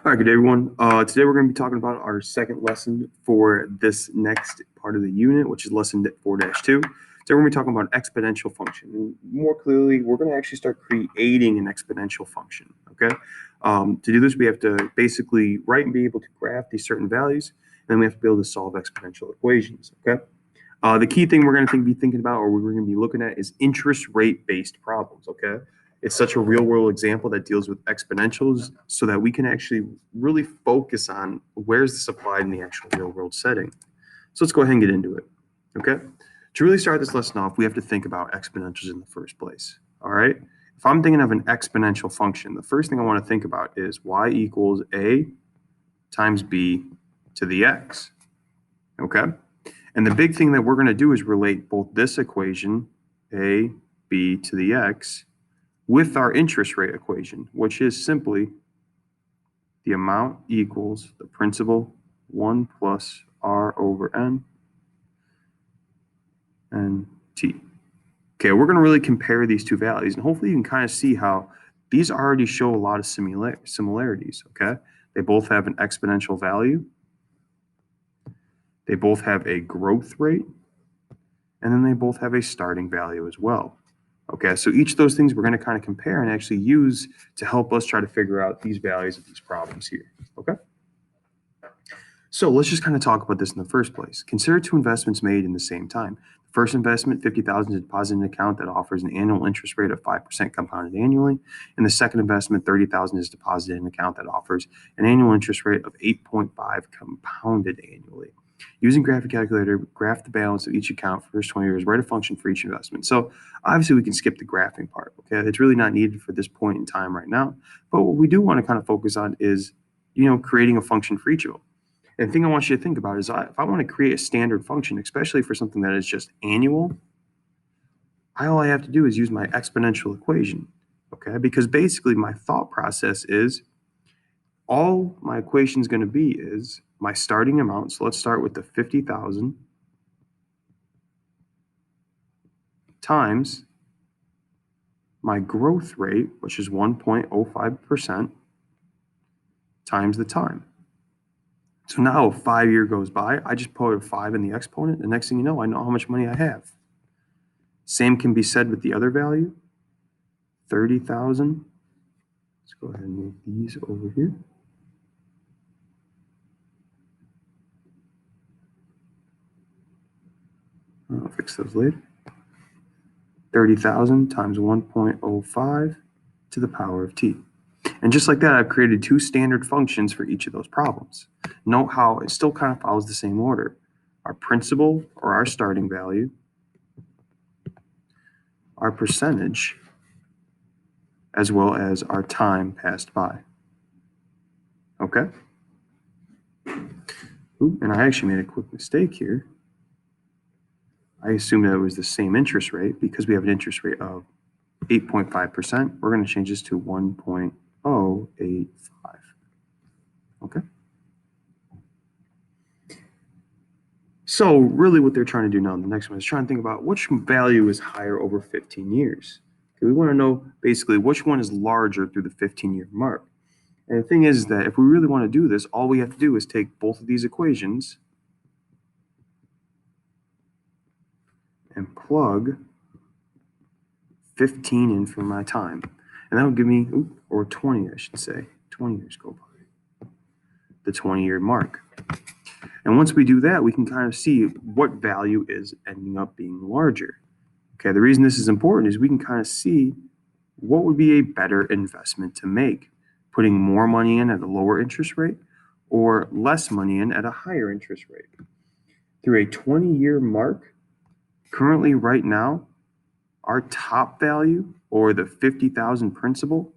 All right, good day, everyone. Today we're going to be talking about our second lesson for this next part of the unit, which is lesson 4-2. Today we're going to be talking about an exponential function. And more clearly, we're going to actually start creating an exponential function, okay? To do this, we have to basically write and be able to graph these certain values, and then we have to be able to solve exponential equations, okay? The key thing we're going to be thinking about, or we're going to be looking at, is interest rate-based problems, okay? It's such a real world example that deals with exponentials so that we can actually really focus on where's this applied in the actual real world setting. So let's go ahead and get into it. Okay. To really start this lesson off, we have to think about exponentials in the first place. All right. If I'm thinking of an exponential function, the first thing I want to think about is y equals a times b to the x. Okay. And the big thing that we're going to do is relate both this equation, a b to the x, with our interest rate equation, which is simply the amount equals the principal 1 plus r over n and t. Okay, we're going to really compare these two values, and hopefully you can kind of see how these already show a lot of similarities, okay? They both have an exponential value. They both have a growth rate, and then they both have a starting value as well. Okay, so each of those things we're going to kind of compare and actually use to help us try to figure out these values of these problems here. Okay. So let's just kind of talk about this in the first place. Consider two investments made in the same time. The first investment, $50,000, is deposited in an account that offers an annual interest rate of 5% compounded annually. And the second investment, $30,000, is deposited in an account that offers an annual interest rate of 8.5 compounded annually. Using graphic calculator, graph the balance of each account for the first 20 years, write a function for each investment. So obviously we can skip the graphing part, okay? It's really not needed for this point in time right now. But what we do want to kind of focus on is, creating a function for each of them. And the thing I want you to think about is if I want to create a standard function, especially for something that is just annual, all I have to do is use my exponential equation, okay? Because basically my thought process is all my equation is going to be is my starting amount. So let's start with the 50,000 times my growth rate, which is 1.05%, times the time. So now a 5 year goes by, I just put a 5 in the exponent. The next thing you know, I know how much money I have. Same can be said with the other value, 30,000. Let's go ahead and move these over here. I'll fix those later. 30,000 times 1.05 to the power of t. And just like that, I've created two standard functions for each of those problems. Note how it still kind of follows the same order. Our principal, or our starting value, our percentage, as well as our time passed by. Okay? Ooh, and I actually made a quick mistake here. I assumed that it was the same interest rate because we have an interest rate of 8.5%. We're going to change this to 1.085. Okay? So really what they're trying to do now in the next one is trying to think about which value is higher over 15 years. Okay, we want to know basically which one is larger through the 15-year mark. And the thing is that if we really want to do this, all we have to do is take both of these equations and plug 15 in for my time. And that would give me, or 20, I should say. 20 years go by. The 20-year mark. And once we do that, we can kind of see what value is ending up being larger. Okay, the reason this is important is we can kind of see what would be a better investment to make. Putting more money in at a lower interest rate or less money in at a higher interest rate. Through a 20-year mark, currently right now, our top value, or the 50,000 principal,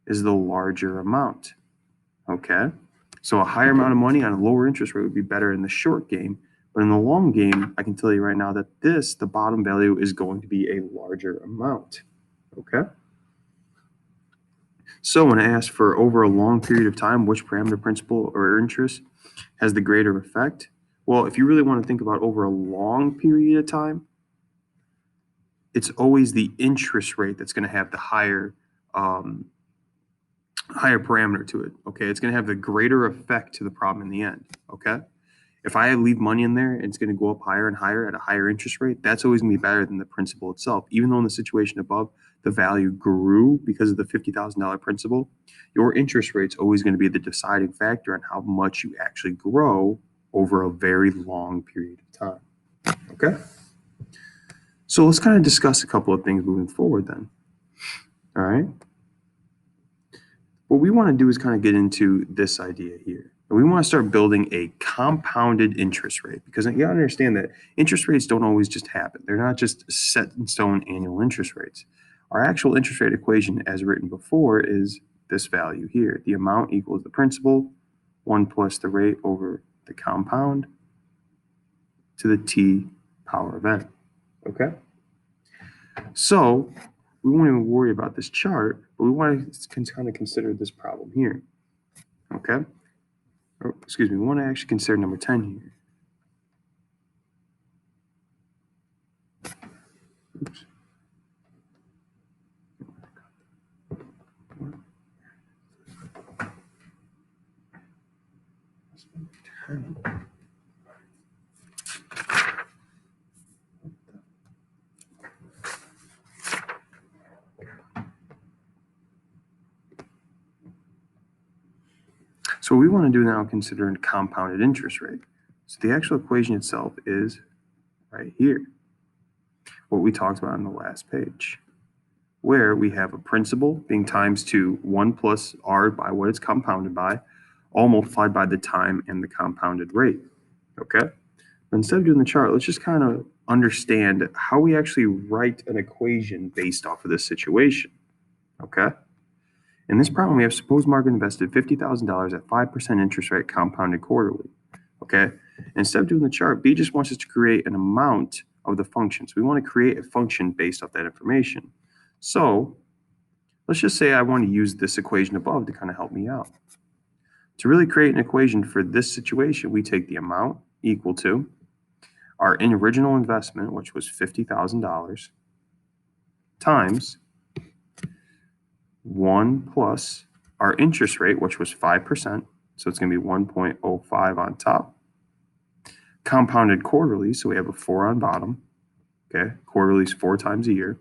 is the larger amount. Okay? So a higher amount of money on a lower interest rate would be better in the short game. But in the long game, I can tell you right now that the bottom value, is going to be a larger amount. Okay? So when I ask for over a long period of time, which parameter, principal or interest, has the greater effect? Well, if you really want to think about over a long period of time, it's always the interest rate that's going to have the higher higher parameter to it. Okay, it's going to have the greater effect to the problem in the end. Okay, if I leave money in there and it's going to go up higher and higher at a higher interest rate, that's always going to be better than the principal itself. Even though in the situation above, the value grew because of the $50,000 principal, your interest rate's always going to be the deciding factor on how much you actually grow over a very long period of time. Okay? So let's kind of discuss a couple of things moving forward then. All right? What we want to do is kind of get into this idea here. And we want to start building a compounded interest rate because you got to understand that interest rates don't always just happen. They're not just set in stone annual interest rates. Our actual interest rate equation, as written before, is this value here. The amount equals the principal, 1 plus the rate over the compound to the t power of n. Okay? So we won't even worry about this chart, but we want to kind of consider this problem here. Okay? Or, excuse me, we want to actually consider number 10 here. Oops. So what we want to do now, consider a compounded interest rate. So the actual equation itself is right here, what we talked about on the last page, where we have a principal being times to 1 plus r by what it's compounded by, all multiplied by the time and the compounded rate. Okay? But instead of doing the chart, let's just kind of understand how we actually write an equation based off of this situation. Okay? In this problem, we have suppose Margaret invested $50,000 at 5% interest rate compounded quarterly. Okay? Instead of doing the chart, B just wants us to create an amount of the function. So we want to create a function based off that information. So let's just say I want to use this equation above to kind of help me out. To really create an equation for this situation, we take the amount equal to our original investment, which was $50,000, times 1 plus our interest rate, which was 5%. So it's going to be 1.05 on top. Compounded quarterly, so we have a 4 on bottom. Okay, quarterly is 4 times a year.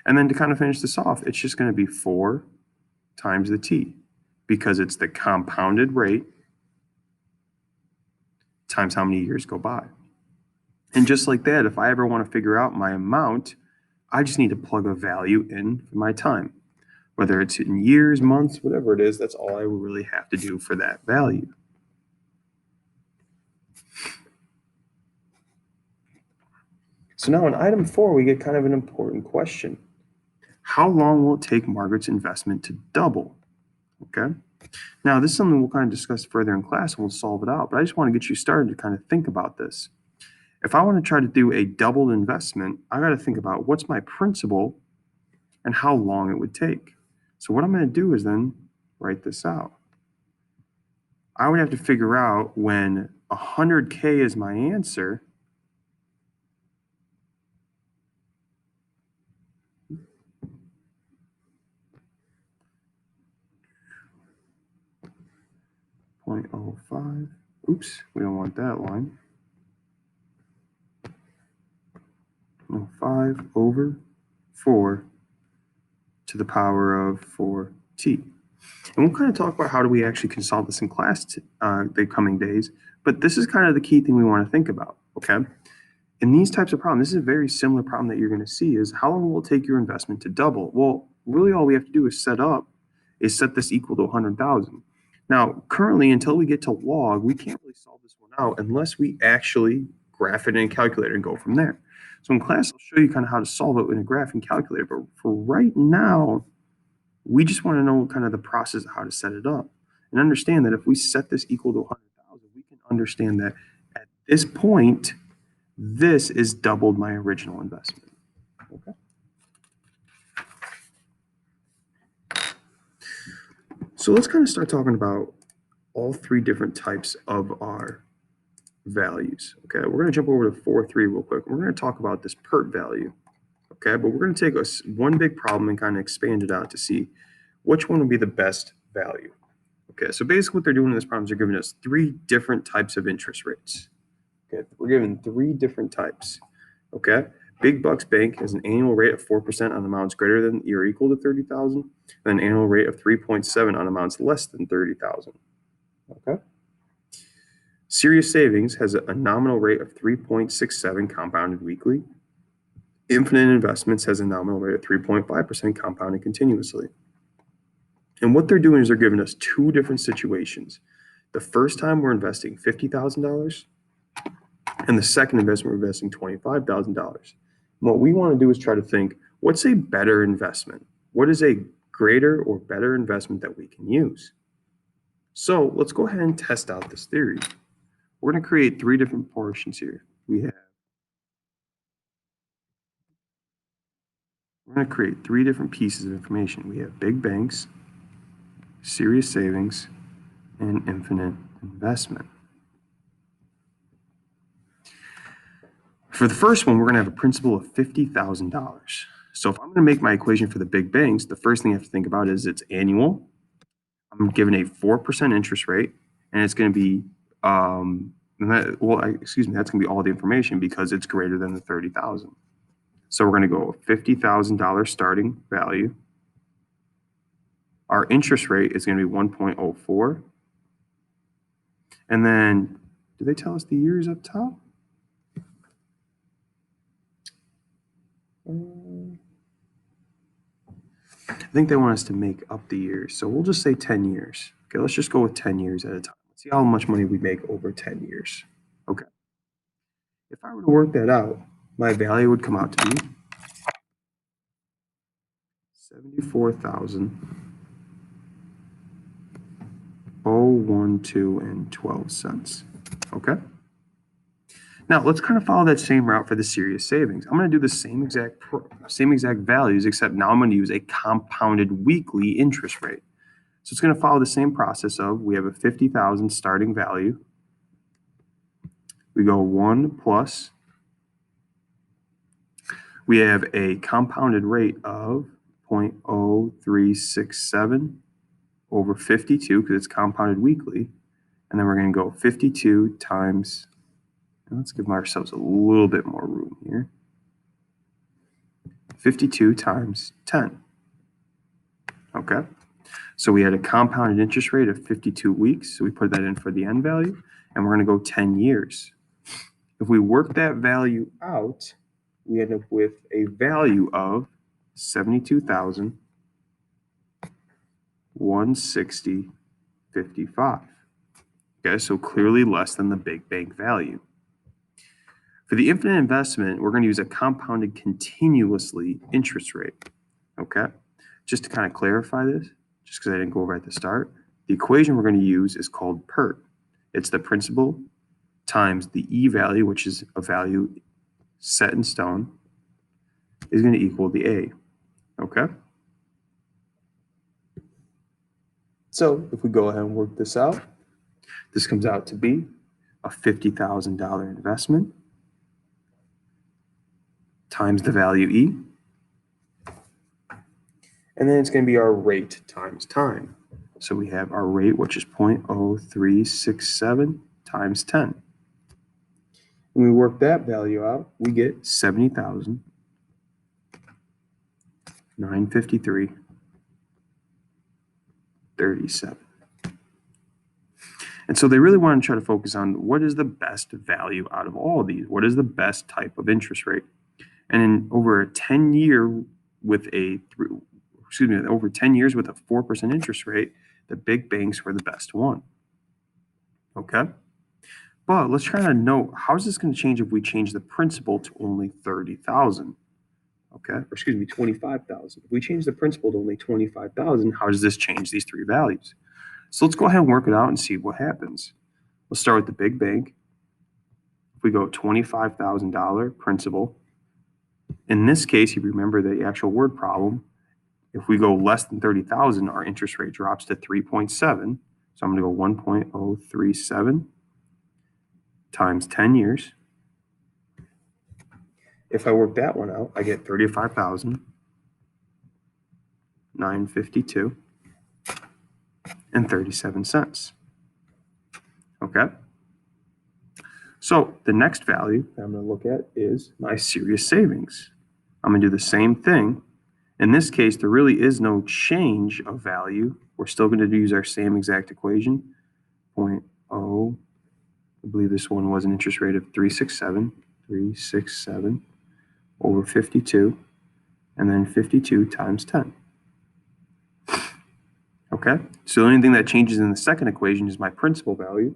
And then to kind of finish this off, it's just going to be 4 times the t, because it's the compounded rate times how many years go by. And just like that, if I ever want to figure out my amount, I just need to plug a value in for my time. Whether it's in years, months, whatever it is, that's all I would really have to do for that value. So now in item 4, we get kind of an important question. How long will it take Margaret's investment to double? Okay. Now, this is something we'll kind of discuss further in class and we'll solve it out, but I just want to get you started to kind of think about this. If I want to try to do a doubled investment, I got to think about what's my principal and how long it would take. So what I'm going to do is then write this out. I would have to figure out when 100K is my answer, .05. Oops, we don't want that line. 5 over 4 to the power of 4t. And we'll kind of talk about how do we actually can solve this in class the coming days, but this is kind of the key thing we want to think about, okay? In these types of problems, this is a very similar problem that you're going to see is how long will it take your investment to double? Well, really all we have to do is set this equal to 100,000. Now, currently, until we get to log, we can't really solve this one out unless we actually graph it in a calculator and go from there. So in class, I'll show you kind of how to solve it in a graphing calculator, but for right now, we just want to know kind of the process of how to set it up and understand that if we set this equal to 100,000, we can understand that at this point, this is doubled my original investment. Okay. So let's kind of start talking about all 3 different types of our values. Okay, we're going to jump over to 4.3 real quick. We're going to talk about this PERT value. Okay, but we're going to take one big problem and kind of expand it out to see which one would be the best value? Okay, so basically what they're doing in this problem is they're giving us three different types of interest rates. Okay, we're given three different types. Okay, Big Bucks Bank has an annual rate of 4% on amounts greater than or equal to 30,000, and an annual rate of 3.7 on amounts less than 30,000. Okay. Serious Savings has a nominal rate of 3.67 compounded weekly. Infinite Investments has a nominal rate of 3.5% compounded continuously. And what they're doing is they're giving us two different situations. The first time we're investing $50,000, and the second investment we're investing $25,000. What we want to do is try to think, what's a better investment? What is a greater or better investment that we can use? So let's go ahead and test out this theory. We're going to create three different portions here. We're going to create three different pieces of information. We have big banks, serious savings, and infinite investment. For the first one, we're going to have a principal of $50,000. So if I'm going to make my equation for the big banks, the first thing I have to think about is it's annual. I'm given a 4% interest rate, and it's going to be, that's going to be all the information because it's greater than the 30,000. So we're going to go $50,000 starting value. Our interest rate is going to be 1.04. And then, do they tell us the years up top? I think they want us to make up the years. So we'll just say 10 years. Okay, let's just go with 10 years at a time. Let's see how much money we make over 10 years. Okay. If I were to work that out, my value would come out to be $74,012.12. Okay. Now let's kind of follow that same route for the serious savings. I'm going to do the same exact values, except now I'm going to use a compounded weekly interest rate. So it's going to follow the same process of we have a 50,000 starting value. We go 1 plus. We have a compounded rate of 0.0367 over 52 because it's compounded weekly. And then we're going to go 52 times, let's give ourselves a little bit more room here. 52 times 10. Okay. So we had a compounded interest rate of 52 weeks. So we put that in for the end value, and we're going to go 10 years. If we work that value out, we end up with a value of $72,160.55. Okay, so clearly less than the big bank value. For the infinite investment, we're going to use a compounded continuously interest rate. Okay, just to kind of clarify this, just because I didn't go over at the start, the equation we're going to use is called PERT. It's the principal times the E value, which is a value set in stone, is going to equal the A. Okay? So if we go ahead and work this out, this comes out to be a $50,000 investment times the value E. And then it's going to be our rate times time. So we have our rate, which is 0.0367 times 10. When we work that value out, we get 70,953.37. And so they really want to try to focus on what is the best value out of all of these? What is the best type of interest rate? And in over a 10-year with over 10 years with a 4% interest rate, the big banks were the best one. Okay? But let's try to note, how is this going to change if we change the principal to only 30,000? Okay, or excuse me, 25,000. If we change the principal to only 25,000, how does this change these three values? So let's go ahead and work it out and see what happens. Let's start with the big bank. If we go $25,000 principal, in this case, you remember the actual word problem. If we go less than 30,000, our interest rate drops to 3.7. So I'm going to go 1.037 times 10 years. If I work that one out, I get 35,952. $1,000,000.37. Okay. So the next value that I'm going to look at is my serious savings. I'm going to do the same thing. In this case, there really is no change of value. We're still going to use our same exact equation. 0.0, I believe this one was an interest rate of 367 over 52, and then 52 times 10. Okay, so the only thing that changes in the second equation is my principal value.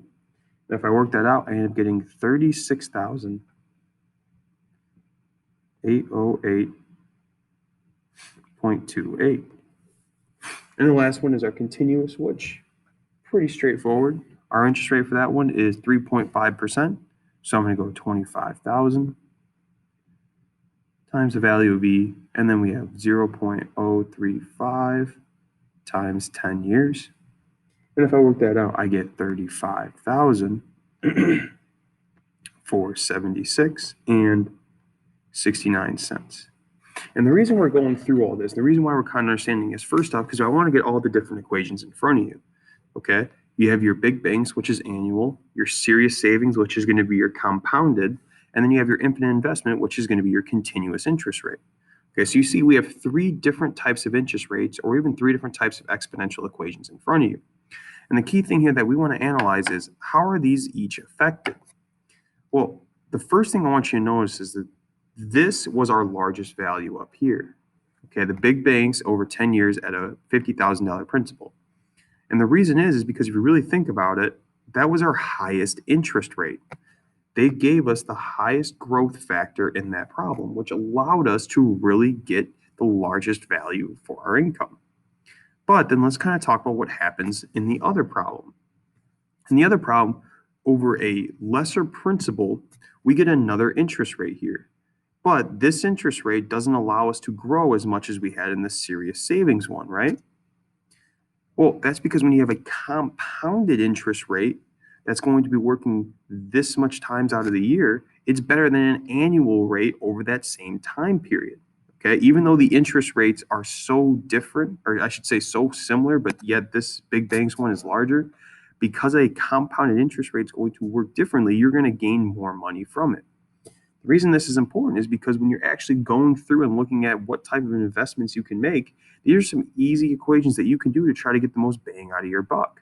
And if I work that out, I end up getting 36,808.28. And the last one is our continuous, which pretty straightforward. Our interest rate for that one is 3.5%. So I'm going to go 25,000 times the value of E, and then we have 0.035 times 10 years. And if I work that out, I get 35,000 for 76 and 69 cents. And the reason we're going through all this, the reason why we're kind of understanding is, first off, because I want to get all the different equations in front of you. Okay, you have your big banks, which is annual, your serious savings, which is going to be your compounded, and then you have your infinite investment, which is going to be your continuous interest rate. Okay, so you see we have three different types of interest rates, or even three different types of exponential equations in front of you. And the key thing here that we want to analyze is, how are these each affected? Well, the first thing I want you to notice is that this was our largest value up here. Okay, the big banks over 10 years at a $50,000 principal. And the reason is because if you really think about it, that was our highest interest rate. They gave us the highest growth factor in that problem, which allowed us to really get the largest value for our income. But then let's kind of talk about what happens in the other problem. In the other problem, over a lesser principal, we get another interest rate here. But this interest rate doesn't allow us to grow as much as we had in the serious savings one, right? Well, that's because when you have a compounded interest rate that's going to be working this much times out of the year, it's better than an annual rate over that same time period. Okay, even though the interest rates are so different, or I should say so similar, but yet this big banks one is larger, because a compounded interest rate is going to work differently, you're going to gain more money from it. The reason this is important is because when you're actually going through and looking at what type of investments you can make, these are some easy equations that you can do to try to get the most bang out of your buck.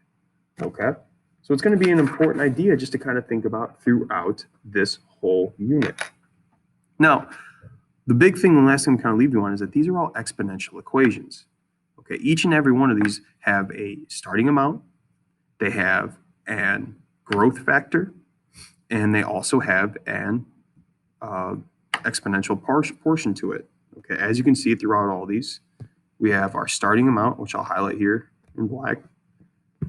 Okay, so it's going to be an important idea just to kind of think about throughout this whole unit. Now, the big thing, the last thing I'm kind of leave you on, is that these are all exponential equations. Okay, each and every one of these have a starting amount, they have an growth factor, and they also have an exponential portion to it. Okay, as you can see throughout all these, we have our starting amount, which I'll highlight here in black,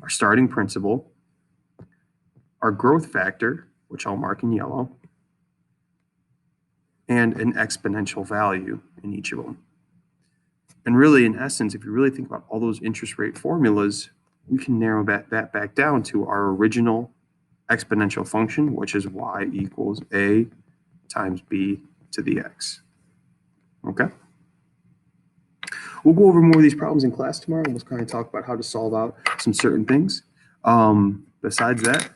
our starting principal, our growth factor, which I'll mark in yellow, and an exponential value in each of them. And really, in essence, if you really think about all those interest rate formulas, we can narrow that back down to our original exponential function, which is y equals a times b to the x. Okay? We'll go over more of these problems in class tomorrow, and we'll kind of talk about how to solve out some certain things. Besides that,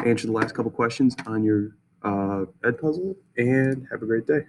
answer the last couple questions on your Ed puzzle, and have a great day.